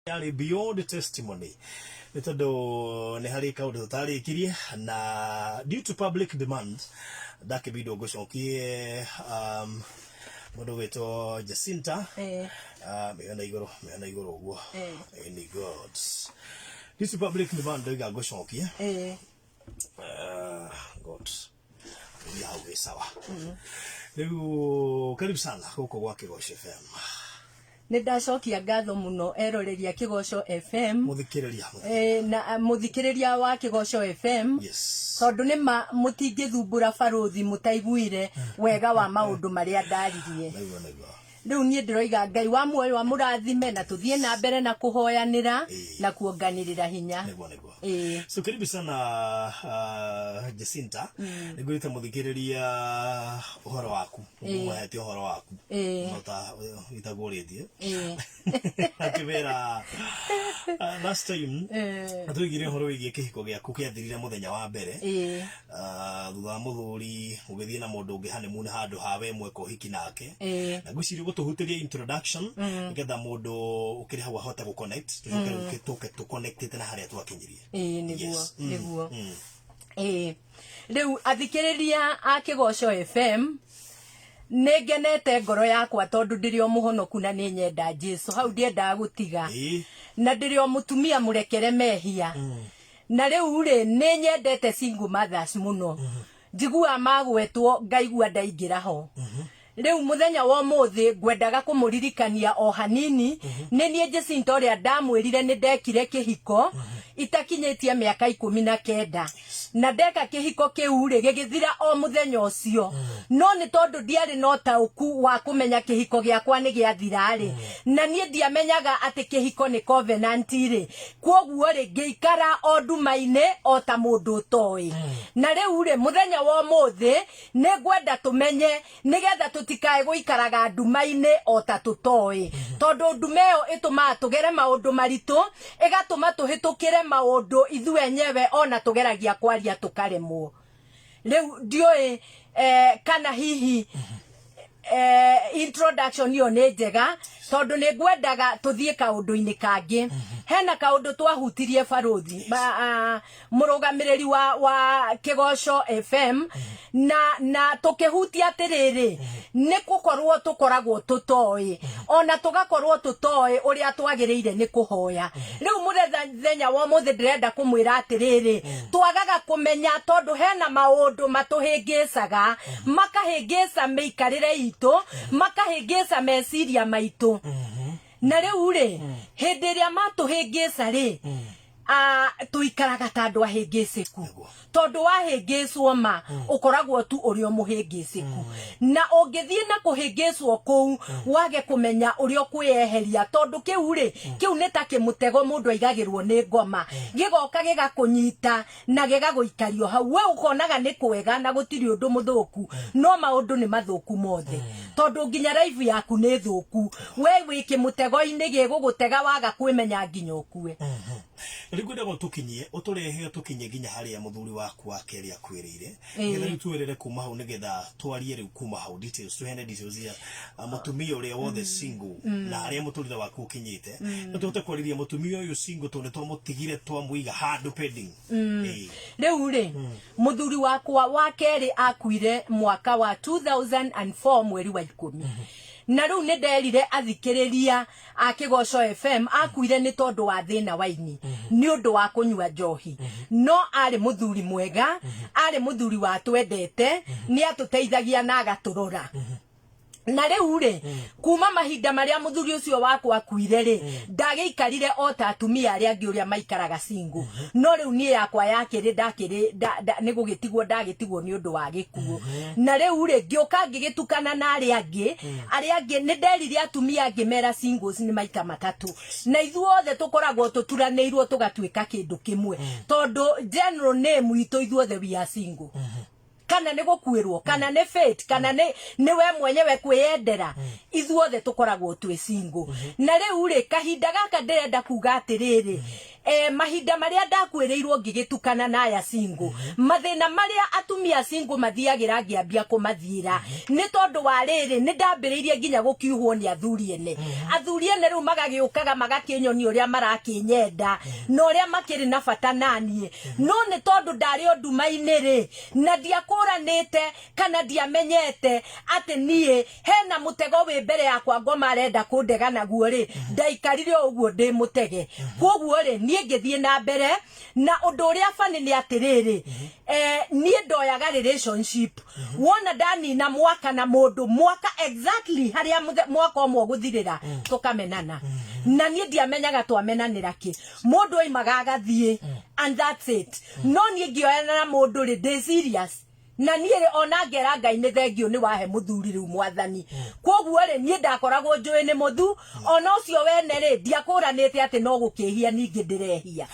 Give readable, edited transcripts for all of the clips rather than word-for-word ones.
yali beyond testimony nitondo ne hari kaundu tutarikirie na due to public demand dakibido gocokie mundu wito Jacinta meona igoro uguo any gods due to public demand iga gocokie god yawe sawa leo karibu sana huko kwa Kigosho FM. Nidacokia ngatho muno eroreria Kigosho FM na muthikiriria wa Kigosho FM. Yes. Tondu ni mutingithumbura baruthi mutaiguire wega wa maundu maria ndaririe. Riu nie ndiroiga Ngai wa muoyo wa murathime na tuthie na mbere na kuhoyanira na kuonganirira hinya. So karibu sana Jacinta. Niguite muthikiriria uhoro waku. Muhete uhoro waku. Nota itaguritie. Akibera last time atugire uhoro wigie kihiko giaku kiathirire muthenya wa mbere. Thutha muthuri ugithie na mundu ungi honeymoon handu hawe mweko hiki nake. Na gwiciri gutuhutiria introduction nigetha mundu ukiri hawa hota gu connect tucoke tu connected na haria twakinyirie. Niguo. Riu athikiriria a Kigosho FM negenete ngoro yakwa tondu ndirio muhonoku na ni nyenda Jesu hau ndienda gutiga na ndirio mutumia murekere mehia na riu ri ni nyendete single mothers muno njigua magwetwo ngaigua ndaingira ho riu muthenya wa muthi ngwendaga kumuririkania o hanini ni nie Jacinta uria ndamwirire ni ndekire kihiko itakinyetie miaka 19 na ndeka kihiko kiu ri gigithira o muthenya ucio no ni tondu ndiari no tauku wa kumenya kihiko giakwa ni giathira ri na nie ndiamenyaga ati kihiko ni covenant ri kwoguo ri ngiikara o ndumaine o ta mundu toi na riu ri muthenya wa muthi ni ngwenda tumenye nigetha tutikae guikaraga ndumaine o ta tutoi tondu ndumeo ituma tugere maundu maritu igatuma tuhitukire maundu ithu enyewe ona tugeragia kwaria tukaremwo riu ndioi kana hihi introduction yo ne njega tondu ni ngwendaga tuthie kaundu-ini kangi hena kaundu twahutirie baruthi murugamiriri wa Kigosho FM na tukihutia atiriri ni gukorwo tukoragwo tutoi ona tugakorwo tutoi uria twagiriire ni kuhoya riu muthenya wa muthi ndirenda kumwira atiriri twagaga kumenya tondu hena maundu matuhingicaga makahingica miikarire itu makahingica meciria maitu na riu ri hindi ria matuhingica ri tuikaraga tandu ahingiciku tondu wahingicwo ma ukoragwo tu urio muhingiciku na ungithie na kuhingicwo kou wage kumenya urio kweheria tondu kiu ri kiu ni ta kimutego mundu aigagirwo ni ngoma gigoka gigakunyita na gigaguikario hau we ukonaga ni kwega na gutiri undu muthuku no maundu ni mathuku mothe tondu nginya life yaku ni thuku we wiki mutego-ini gigugutega waga kwimenya nginya ukue Riguda go tukinyie uturehe tukinye ginya haria muthuri waku akeri akwirire ngetha tuwerere kuma hau nigetha twarie riu kuma hau details tuhene details ya mutumia uria wothe single na haria muturire waku ukinyite tutote kwariria mutumia uyu single tondu twamutigire twamuiga handu pending riu ri muthuri wakwa wa keri akuire mwaka wa 2004 mweri wa 10 na riu ni nderire athikiriria a Kigosho FM akuire ni tondu wa thina wa ini ni undu wa kunyua njohi no ari muthuri mwega ari muthuri wa twendete ni atuteithagia na agaturora na riu ri kuma mahinda maria muthuri ucio waku akuire ri ndagiikarire o ta atumia aria angi uria maikaraga single no riu nie yakwa yake ri ndakiri nigugitigwo ndagitigwo ni undu wa gikuo na riu ri ngioka ngigitukana na aria angi ni nderire atumia angi mera singles ni maita matatu na ithuothe tukoragwo tuturanirwo tugatuika kindu kimwe tondu general name itu ithuothe we are single kana ne gukwirwo kana ne fate kana ne we mwenyewe kwiyendera ithuothe tukoragwo twi single na riu ri kahinda gaka ndirenda kuga atiriri mahinda maria ndakwirirwo ngigitukana na aya single mathina maria atumia single mathiagira ngiambia kumathira ni tondu wa riri ni ndambiriirie nginya gukiuhwo ni athuri ene riu magagiukaga magakinyoni uria marakinyenda no uria makiri na bata nanie no ni tondu ndari ondumaini ri na ndiakuranite kana ndiamenyete ati nie hena mutego wi mbere yakwa ngoma arenda kundega naguo ri ndaikarire uguo ndi mutege koguo ri nie ngithie na mbere na undu uria fani ni atiriri nie ndoyaga relationship wona ndani na mwaka na mundu mwaka exactly haria mwaka omwe guthirira tukamenana na nie ndiamenyaga twamenanira ki mundu oimaga agathie and that's it no nie ngioyana na mundu ri ndi serious na nie ona ngera Ngai ni thengio ni wahe muthuri riu mwathani koguo ri nie ndakoragwo njui ni muthu ona ucio wene ri ndiakuranite ati no gukihia ningi ndirehia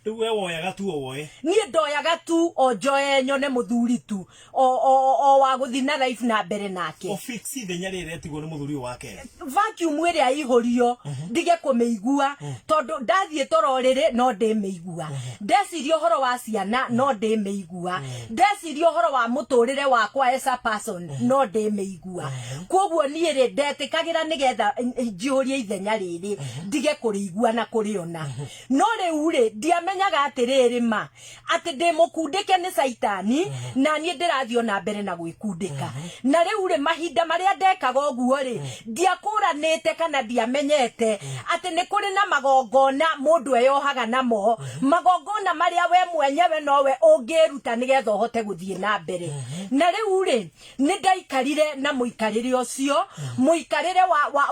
riu we woyaga tu woe nie ndoyaga tu onjoe nyone muthuri tu o wa guthina life na mbere nake o fix ithenya rire tigwo ni muthuri wake vacuum ire aihorio ndige kumeigua tondu ndathie tororire no ndimeigua ndeciria horo wa ciana no ndimeigua ndeciria horo wa muturire wakwa as a person no ndimeigua koguo nie ri ndetikagira nigetha njiurie ithenya riri ndige kurigua na kuriona no riu ri ndiamenyaga atiriri ma ati ndimukundike ni saitani na nie ndirathio na mbere na gwikundika na riu ri mahinda maria ndekaga uguo ri ndiakuranite kana ndiamenyete ati ni kuri na magongona mundu eyohaga namo magongona maria we mwenyewe nowe ungiruta nigetha uhote guthie na mbere na riu ri ni ndaikarire na muikarire ucio muikarire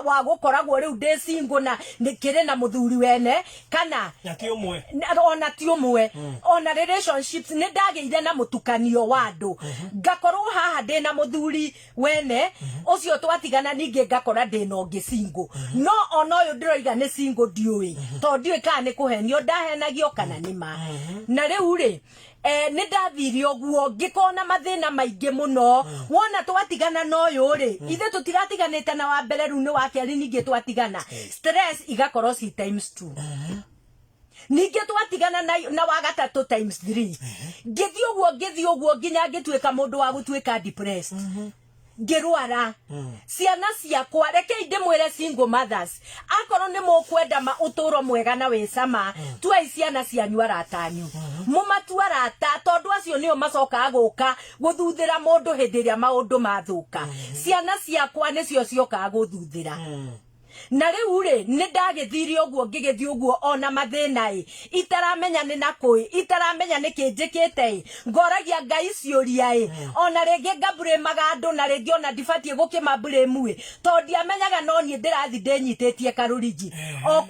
wa gukoragwo riu ndi single na nikire na muthuri wene kana yati umwe ona ti umwe ona relationships ni ndageire na mutukanio wa andu ngakorwo haha ndi na muthuri wene ucio twatigana ninge ngakora ndi no ngi single no ona uyu ndiroiga ni single ndiui to ndiui kana ni kuhenio ndahenagio kana ni ma na riu ri ni ndathire oguo ngikona mathina maingi muno wona twatigana no uyu ri ithe tutiratiganite na wa mbere ru ni wa keri ninge twatigana stress igakorwo si times 2 ninge twatigana na wa gatatu times 3 ngithio uguo nginya ngituika mundu wa gutuika depressed ngirwara ciana ciakwa reke ndimwire single mothers akorwo ni mukwenda ma uturo mwega na wicama tuai ciana cianyu aratanyu mumatwarata tondu acio nio macoka guka guthuthira mundu hindiria maundu mathuka ciana ciakwa nicio cioka guthuthira na riu ri ni ndagithire uguo ngigithie uguo ona mathina itaramenya ni nakui itaramenya ni kinjikite ngoragia Ngai ciuria ona ringi ngabure magandu na ringi ona ndibatie gukimabure mwe to ndiamenyaga no nie ndirathi ndinyititie karuriji o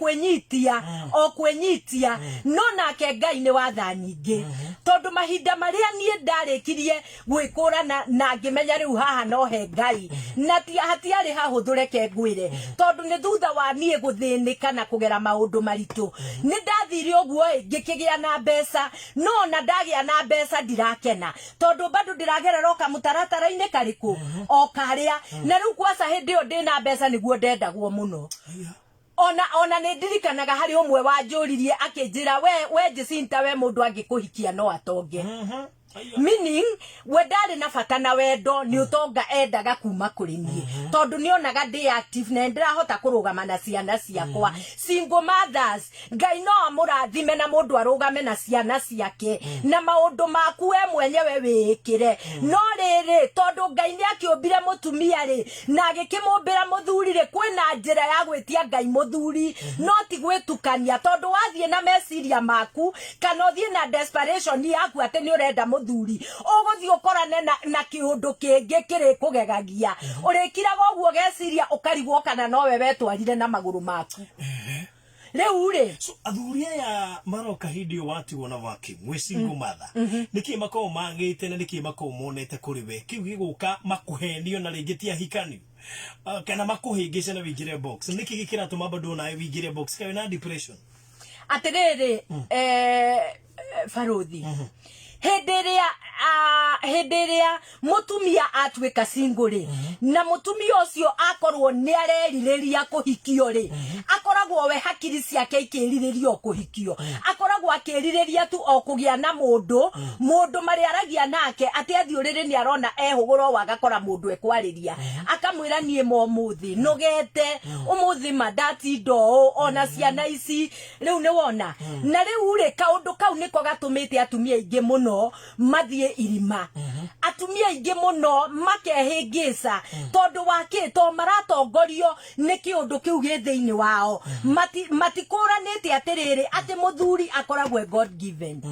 kwenyitia no nake Ngai ni watha nyingi tondu mahinda maria nie ndarikirie gwikurana na ngimenya riu haha no he Ngai na hatiari hahuthureke ngwire tondu ni thutha wa nie guthinika na kugera maundu maritu ni ndathire uguo ngikigia na mbeca no na ndagia na mbeca ndirakena tondu bado ndiragerera ka mutaratara-ini kariku o karia na riu kwasa hindi yo ndina mbeca niguo ndendagwo muno ona ni ndirikanaga hari umwe wanjuririe akinjira we Jacinta we mundu angikuhikia no atonge meaning we ndari na bata na wendo ni utonga endaga kuma kuri nie tondu ni onaga ndi active na ndirahota kurugama na ciana ciakwa single mothers Ngai no amurathime na mundu arugame na ciana ciake na maundu maku we mwenyewe wikire no riri tondu Ngai ni akiumbire mutumia ri na agikimumbira muthuri ri kwina njira ya gwitia Ngai muthuri no ti gwitukania tondu wathie na meciria maku kana uthie na desperation yaku ate ni urenda muthuri uguthi ukorane na kiundu kingi kiri kugegagia urikiraga uguo geciria ukarigwo kana no we wetwarire na maguru maku riu ri so athuri aya maroka hindi yo watigwo na waki mwe single mother niki makao magite na niki makao monete kuri we kiu giguka makuhenio na ringi ti ahikani kana makuhingice na wingire box niki gikira tuma bado na wingire box kai na depression atiriri Faruthi henderia mutumia atwika single ri na mutumia ucio akorwo ni areririria kuhikio ri akora akoragwo we hakiri ciake ikiriririo kuhikio akoragwo akiririria tu okugia na mundu mari aragia nake ati athiurire ni arona ehuguro wagakora mundu ekwariria akamwira nie momuthi nogete umuthi madati do ona ciana ici riu ni wona na riu ri kaundu kau niko gatumite atumia ingi muno mathie irima atumia ingi muno makehingisa tondu wakito maratongorio ni kiundu kiu githeini wao matikuranite atiriri ati muthuri akoragwe God given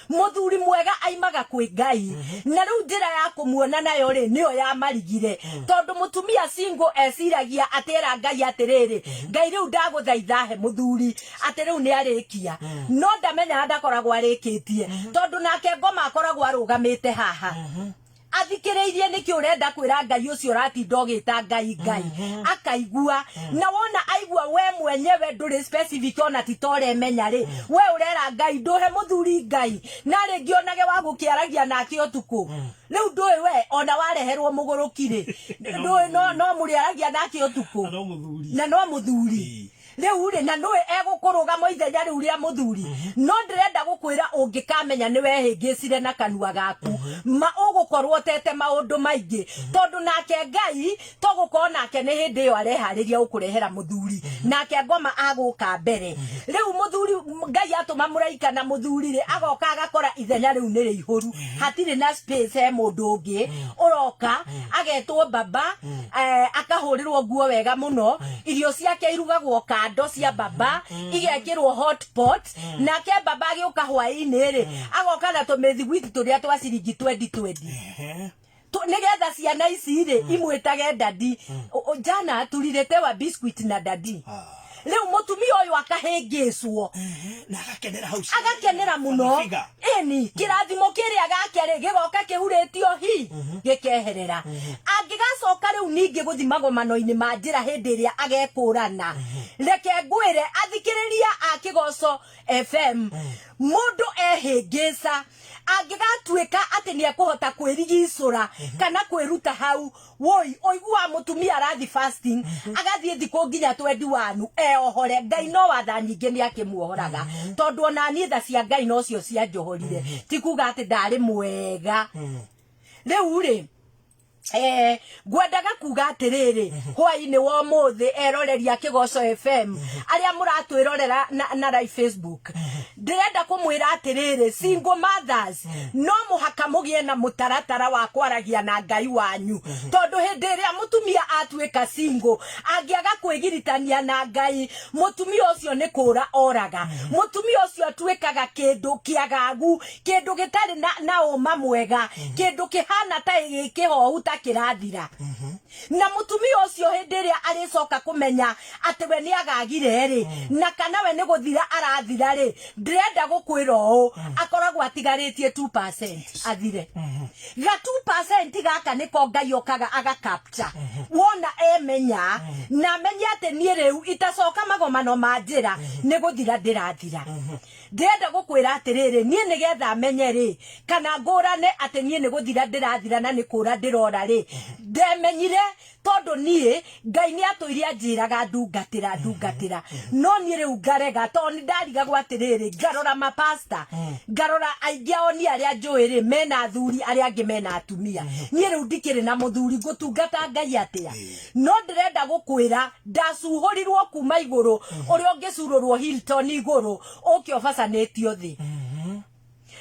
muthuri mwega aimaga kwi Ngai na riu njira ya kumuona nayo ri niyo ya marigire tondu mutumia single esiragia atera Ngai atiriri Ngai riu ndaguthaitha he muthuri ati riu ni arikia no ndamenya ndakoragwo arikitie tondu nake ngoma akoragwo arugamite haha athikireirie niki urenda kwira Ngai ucio ratinda ugita Ngai akaigua na wona aigua we mwenyewe nduri specific ona titore menya ri we urera Ngai nduhe muthuri Ngai na ringi onage wagukiaragia nake utuku riu ndui we ona wareherwo mugurukire ndui no muri aragia nake utuku na no muthuri riu ri na noe egukuruga moithenya riu ria muthuri no ndirenda gukwira ungikamenya ni wehingicire na kanua gaku ma ugukorwo tete maundu maingi tondu nake Ngai togukorwo nake ni hindi yo arehariria ukurehera muthuri nake ngoma aguka mbere riu muthuri Ngai atuma muraika na muthuri ri agoka agakora ithenya riu ni rihuru hatire na space he mundu ungi uroka agetwo baba akahurirwo nguo wega muno irio ciake irugagwo kando cia baba igekirwo hot pot nake baba agiuka hwaini ri agoka na tumithigwiti turia twa ciringi 2020 nigetha ciana ici ri imwitage dadi jana turirete wa biscuit na dadi riu mutumia uyu akahingiswo na agakenera muno eni kirathimo kiria gake ri gigoka kihuritio gikeherera angigacoka riu ningi guthimagwo mano-ini ma njira hindi iria agekurana reke ngwire athikiriria a Kigoco FM mundu ehingisa angigatuika ati ni ekuhota kwirigicura kana kwiruta hau woi oigua mutumia arathi fasting agathie thiku nginya 21 ohore Ngai no watha nyingi ni akimuohoraga tondu ona ni tha cia Ngai no cio cia njohorire tikuga ati ndari mwega riu ri gwendaga kuga atiriri hwaini wa muthi eroreria Kigoco FM aria muratwirorera na live Facebook ndirenda kumwira atiriri single mothers no muhaka mugie na mutaratara wa kwaragia na Ngai wanyu tondu hindi iria mutumia atwika single angiaga kwigiritania na Ngai mutumia ucio ni kura oraga mutumia ucio atwikaga kindu kiagagu kindu gitari na uma mwega kindu kihana ta igikihohu kirathira na mutumia ucio hindi iria aricoka kumenya ati we ni agagire ri na kana we ni guthira arathira ri ndirenda gukwira u akoragwo atigaritie 2% athire ga 2% gaka niko Ngai okaga aga capture wona emenya na menya ati ni riu itacoka magomano ma njira ni guthira ndirathira ndirenda gukwira atiriri nie nigetha menye ri kana ngurane ati nie ni guthira ndirathira na ni kura ndirora ri ndemenyire tondu nie Ngai ni atwire anjiraga ndungatira no nie riu ngarega toni ndariga gwatiriri ngarora mapasta ngarora aingi ao ni aria njuiri mena athuri aria angi mena atumia nie riu ndikiri na muthuri gutungata Ngai atia no ndirenda gukwira ndacuhurirwo kuma iguru uria ungicururwo Hilton iguru ukiobacanitio thi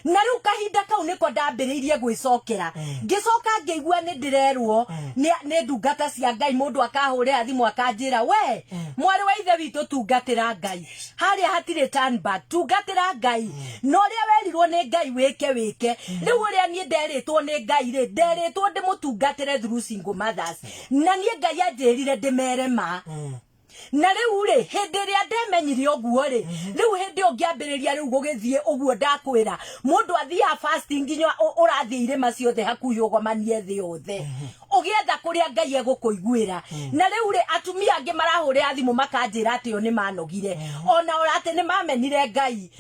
na riu kahinda kau niko ndambiriirie gwicokera ngicoka ngeigua ni ndirerwo ni ndungata cia Ngai mundu akahurira thimu akanjira we mwari wa ithe witu tungatira Ngai haria hatire turn back tungatira Ngai no ria werirwo ni Ngai wike riu uria nie nderitwo ni Ngai ri nderitwo ndimutungatire through single mothers na nie Ngai anjirire ndimerema na riu ri hindi ria ndemenyire oguo ri riu hindi ungiambiriria riu gugithie oguo ndakwira mundu athia fasting nginya urathie irima ciothe hakuhi ugomanie thi yothe ugietha kuria Ngai egukuiguira na riu ri atumia angi marahurira thimu makanjira ati yo ni manogire ona ati ni mamenire Ngai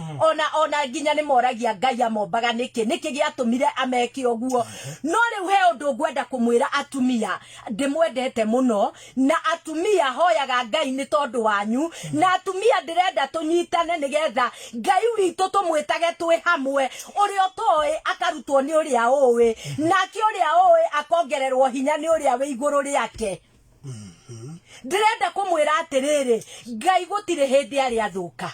ona nginya ni moragia Ngai amombaga niki giatumire ameke oguo no riu he undu ngwenda kumwira atumia ndimwendete muno na atumia hoyaga Ngai ni tondu wanyu na atumia ndirenda tunyitane nigetha Ngai witu tumwitage twi hamwe uria toi akarutwo ni uria uwi nake uria uwi akongererwo hinya ni uria wi iguru riake ndirenda kumwira atiriri Ngai gutire hindi ari athuka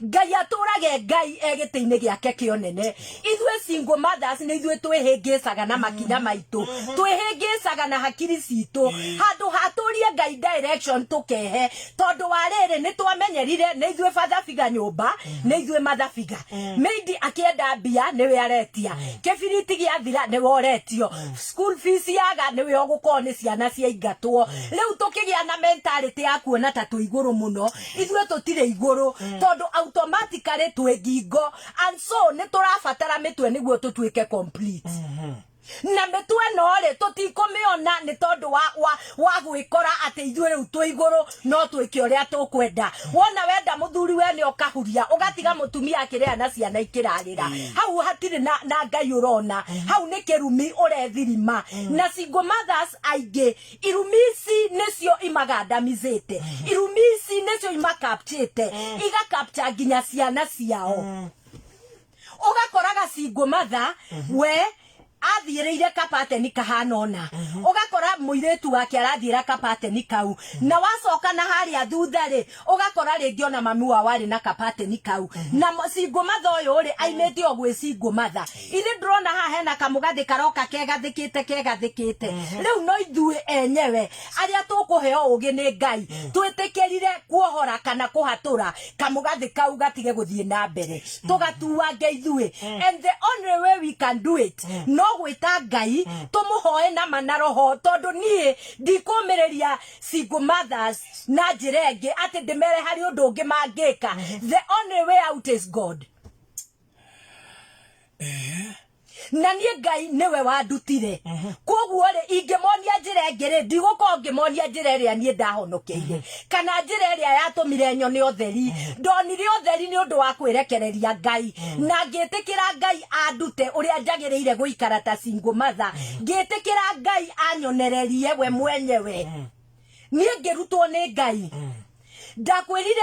Ngai aturage Ngai egitiine giake kionene ithwe single mothers ni ithwe twihingicaga na makinya maitu twihingicaga na hakiri citu handu haturie Ngai direction tukehe tondu wa riri ni twamenyerire ni ithwe fathabiga nyumba ni ithwe mathabiga meidi akienda mbia niwe aretia kibiriti giathira niwe oretio school fees yaga niwe ogukorwo ni ciana ciaingatwo riu tukigia na mentality ya kuona ta tu iguru muno ithwe tutire iguru tondu automatically twe ngingo and so ni turabatara mitwe niguo tutwike complete na mitwe no ri tutikumiona ni tondu wa gwikora ati ithwe riu twi iguru no twike uria tukwenda wona wenda muthuri we ni okahuria ugatiga mutumia akiria na ciana ikirarira hau hatire na Ngai urona hau ni kirumi urethirima na single mothers aige irumisi nicio imagandamizite irumisi nicio imakapchite iga capture nginya ciana ciao ugakoraga single mother we athireire kapateni kahanona ugakora muiretu wake arathira kapateni kau na wacoka na haria thutha ri ugakora ringi ona mami wa wari na kapateni kau na single mother uyu ri aimete ogwe single mother ile ndrona ha hena kamugathi karoka kegathikite riu no ithue enyewe aria tukuheo ugi ni Ngai twitikerire kuohora kana kuhatura kamugathi kau gatige guthie na mbere tugatuwa Ngeithue and the only way we can do it no gwita Ngai tumuhoe na manaroho tondu nie ndikumireria single mothers na njirenge ati ndimere hari undu ungi mangika the only way out is God na nie Ngai niwe wandutire koguo ri ingemonia njirengere ndiguko ngimonia njireria nie ndahonokeire kana njireria yatumire nyone otheri ndonire otheri ni undu wa kwirekereria Ngai na ngitikira Ngai andute uria njagiriire guikara ta single mother ngitikira Ngai anyonererie we mwenyewe nie ngirutwo ni Ngai ndakwirire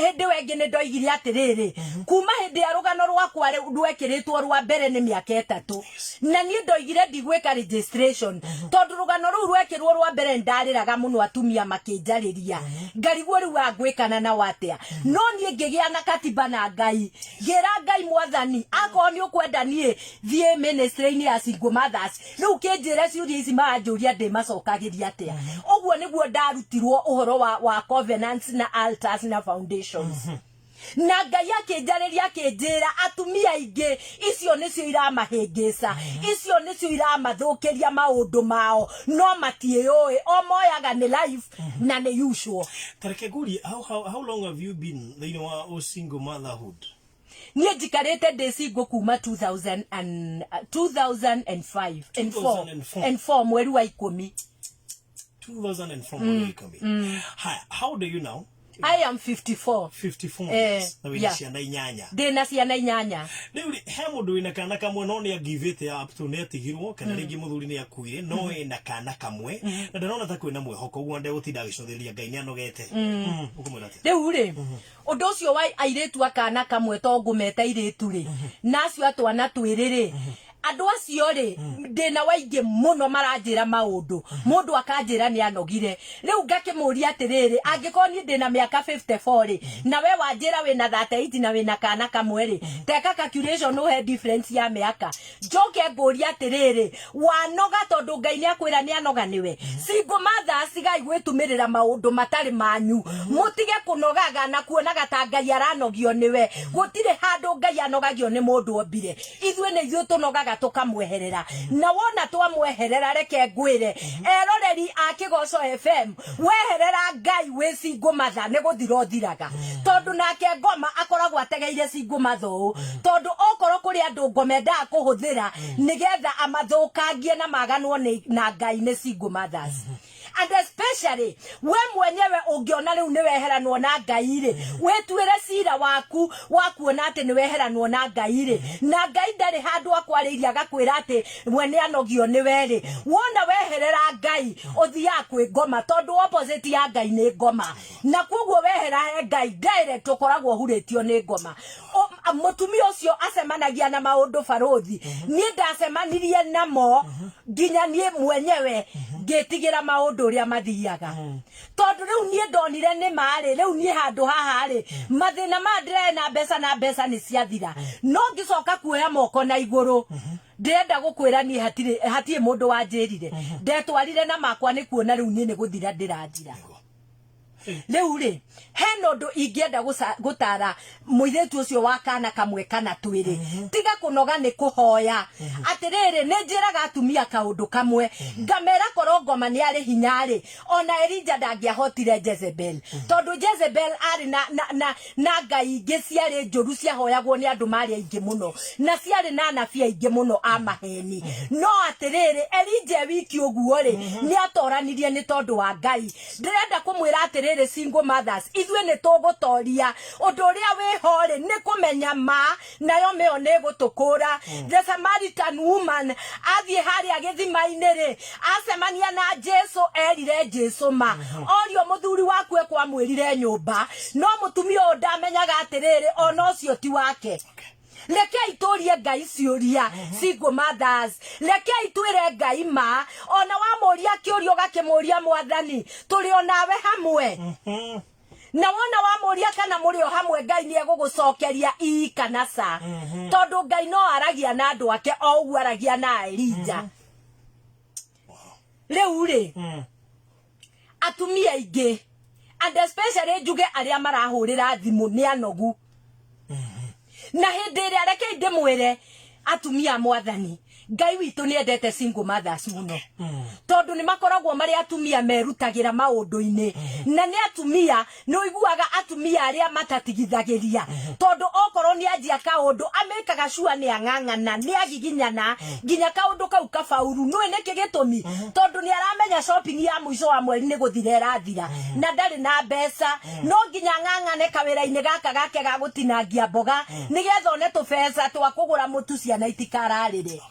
hindi wengi ni ndoigire atiriri kuma hindi ya rugano rwakwa rwekiritwo rwa mbere ni miaka 3 na nie ndoigire ndigwika registration tondu rugano ru rwekirwo rwa mbere ndariraga muno atumia makinjariria ngarigwo riu agwikana na watia no nie ngigia na katiba na Ngai ngira Ngai mwathani akoni ukwenda nie thie ministry-ini ya single mothers riu kinjire ciuria ici manjuria ndi macokagiria atia uguo niguo ndarutirwo uhoro wa covenants na altars na foundations na Ngai akinjariria akinjira atumia ingi icio nicio iramahingisa icio nicio iramathukiria maundu mao no matioi o moyaga ni life na ni usual tareke guri how long have you been single motherhood nie jikarete ndi single kuma 2005 and 4 mweri wa 10 2004 mweri wa 10 how do you now I am 54 years na wina ciana inyanya ndina ciana inyanya riu he mundu wina kana kamwe no ni give it up to netigirwo kana ringi muthuri ni akuire no ina kana kamwe na ndarona ta kwina mwehoko uguo nde gutinda gicotheria Ngai ni anogete ukumwira ati riu ri undu ucio wa airetu akana kamwe to ngumeta iretu ri nacio atwana twiriri andu acio ri ndina waingi muno maranjira maundu mundu akanjira ni anogire riu ngakimuria atiriri angikoni ndina miaka 54 ri na we wanjira wina 38 na wina kana kamwe ri teka calculation no he difference ya miaka njoke nguria atiriri wanoga tondu Ngai ni akwira ni anoga niwe single mother sigai gwitumirira maundu matari manyu mutige kunogaga na kuonaga ta Ngai aranogio niwe gutire handu Ngai anogagio ni mundu ombire ithwe ni ithuĩ tunogaga tuthiaga tukamweherera na wona twamweherera reke ngwire eroreri a Kigoco FM weherera Ngai we Single Mother ne guthiro thiraga tondu nake ngoma akoragwo ategeire Single Mother tondu okoro kuri andu ngomenda kuhuthira nigetha amathukangie na maganwo na Ngai ne Single Mothers. And especially we mwenyewe ungiona riu ni weheranwo na Ngai ri wetwire cira waku wakuona ati ni weheranwo na Ngai ri na Ngai ndari handu akwariria agakwira ati we ni anogio ni weri wona weherera Ngai uthia kwi ngoma tondu opposite ya Ngai ni ngoma na koguo wehera he Ngai direct ukoragwo huritio ni ngoma mutumia ucio acemanagia na maundu barothi ni ndacemanirie namo nginya nie mwenyewe ngitigira maundu uria mathiaga tondu riu nie ndonire ni mari riu nie handu haha ri mathina mandire na mbeca ni ciathira no ngicoka kuoya moko na iguru ndenda gukwira ni hatie mundu wanjirire ndetwarire na makwa ni kuona riu nie ni guthira ndiranjira Leu ri heno ndo ingienda gutara muiretu ucio wa kana kamwe kana twiri tiga kunoga ni kuhoya atiriri ni njiraga atumia kaundu kamwe ngamera korongoma ni ari hinyari ona Elijah ndangiahotire Jezebel tondu Jezebel ari na ngai ingi ciari njuru ciahoyagwo ni andu mari aingi muno na ciari na anabi aingi muno a maheni no atiriri Elijah wiki uguo ri ni atoranirie ni tondu wa Ngai ndirenda kumwira atiriri Single Mothers ithwe ni tugutoria undu uria wihore ni kumenya ma nayo meo ni gutukura the Samaritan woman athie hari agithima-ini ri acemania na Jesu erire Jesu ma orio muthuri waku ekwa mwirire nyumba no mutumia ndamenyaga atiriri ona ucio ti wake leke itorie Ngai ciuria Single Mothers leke itwire Ngai ma ona wamuria kiurio gakimuria Mwathani turi onawe hamwe na wona wamuria kana murio hamwe Ngai ni egugucokeria ii kana ca tondu Ngai no aragia na andu ake o ugu aragia na Elijah riu ri atumia ingi and especially njuge aria marahurira thimu ni anogu na hindi ria reke ndimwire atumia Mwathani Ngai witu ni endete Single Mothers muno tondu ni makoragwo mari atumia merutagira maundu-ini na ni atumia no iguaga atumia aria matatigithagiria tondu okoro ni anjia kaundu amekaga shua ni ang'ang'ana ni agiginyana nginya kaundu kau kafauru no ene kigitumi tondu ni aramenya shopping ya muico wa mweri ni guthira rathira na ndari na mbeca no nginya ng'ang'ane kawira-ini gaka gake ga gutinangia mboga nigetha one tubesa twa kugura mutu ciana itikararire.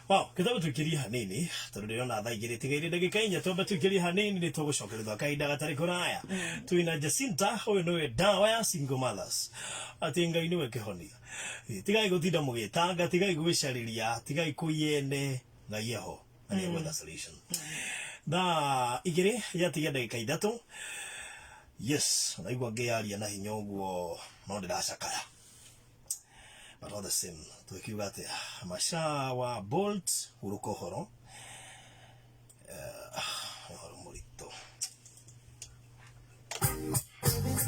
Wow, kitabu tukiria hanini tuririona thaa igiri tigaire ndagika inya twamba tukiria hanini ni tugucokerithwa kaida gatari kuraya twina Jacinta uyu niwe dawa ya Single Mothers ati Ngai niwe kihonia tigai gutinda mugitanga tigai gwicariria tigai kuyene Ngai yeho ani with a solution da igiri yatiga ndagika ithatu yes naigua ngiaria na hinya uguo no ndiracakaya but all the same tukiuga ati masha wa Bolt uruko horo murito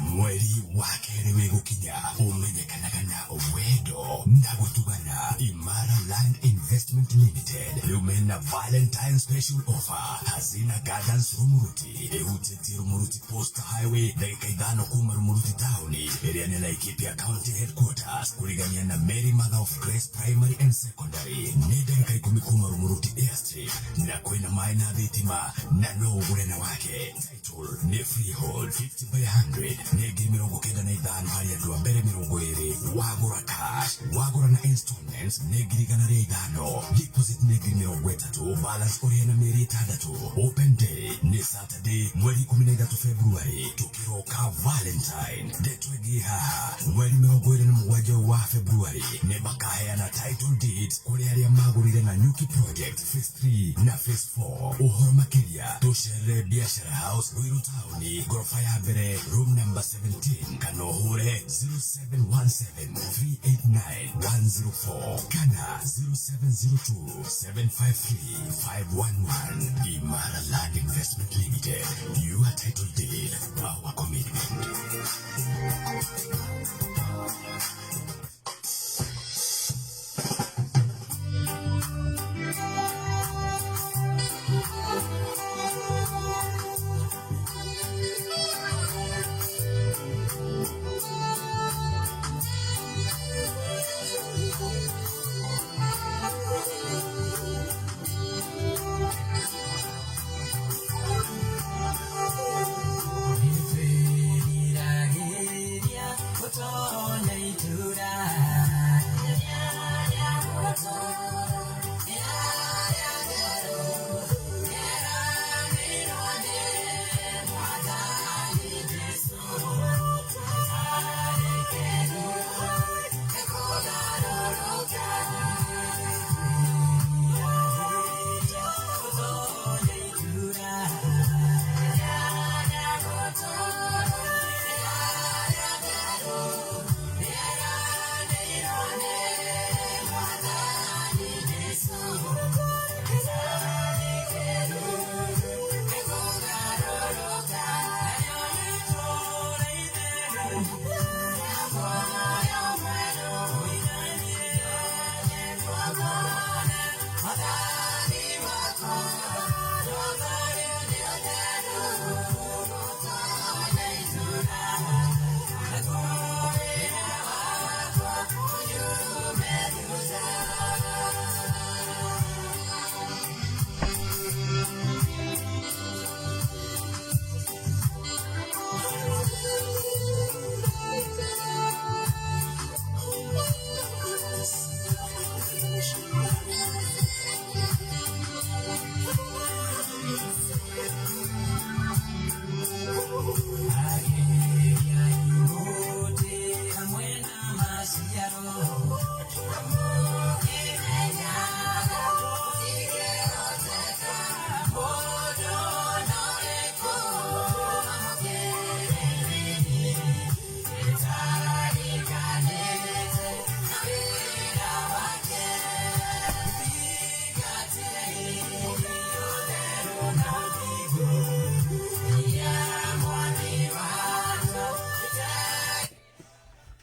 mweri wa keri wigukinya umenyekanaga na wendo na gutugana Imara Land Investment Limited lumena Valentine special offer hazina gardens Rumuruti ehuteti Rumuruti Post Highway dakika ithano kuma Rumuruti town area ni Laikipia County Headquarters kurigania na Mary Mother of Grace Primary and Secondary ni dakika 10 kuma Rumuruti Airstrip na kwena maina thitima na no urena wake title ni freehold 50 by 100 negi mirongo kenda na ithano hari andu mbere mirongo iri wagura cash wagura na installments negi gana ria ithano deposit negi mirongo itatu balance uri na meri itandatu open day ni Saturday mweri 13 February tukiroka Valentine detwegi haha mweri mirongo iri na mugwanja wa February ni makaheana title deeds kuri aria magurire na Nyuki Project phase 3 na phase 4 uhoro makiria tushere biashara house Ruiru Town gorofa ya mbere room number 17 kanohure 0717-389-104 kana 0702-753-511 Imara Land Investment Limited. You are title deed, our commitment.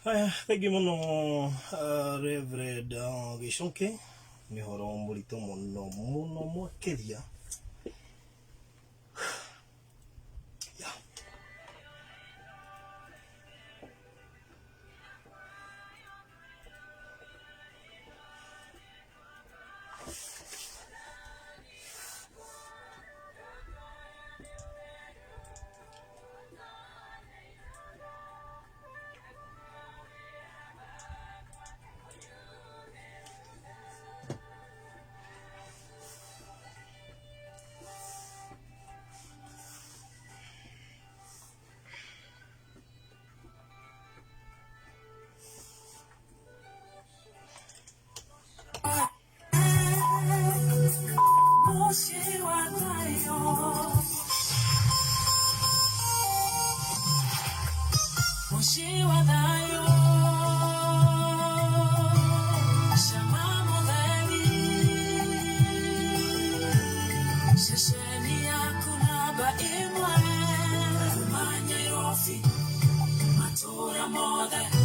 Thank you muno Reverend Gishonke ni horo murito muno mwakeria. More than